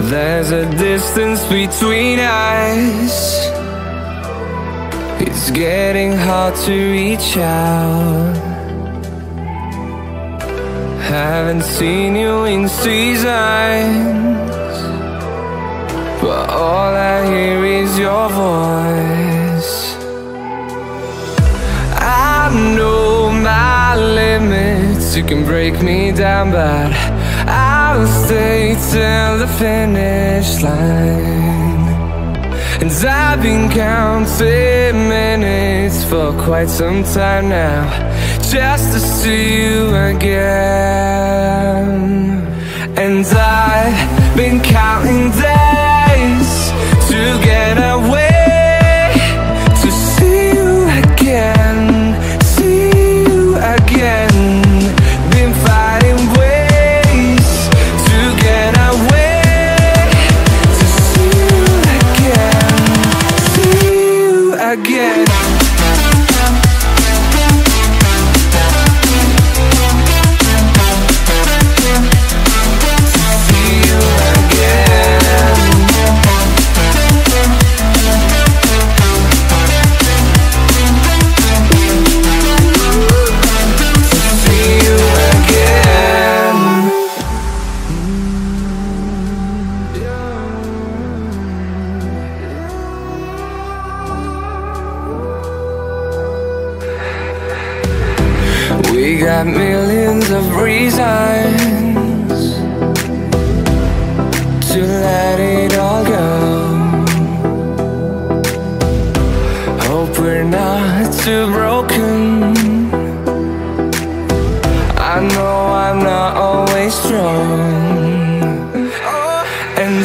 There's a distance between us. It's getting hard to reach out. Haven't seen you in seasons, but all I hear is your voice. I know my limits, you can break me down, but I'll stay till the finish line. And I've been counting minutes for quite some time now, just to see you again. And I've been counting days to get away, to see you again, see you again. Been fighting ways to get away, to see you again, see you again. We got millions of reasons to let it all go. Hope we're not too broken. I know I'm not always strong, and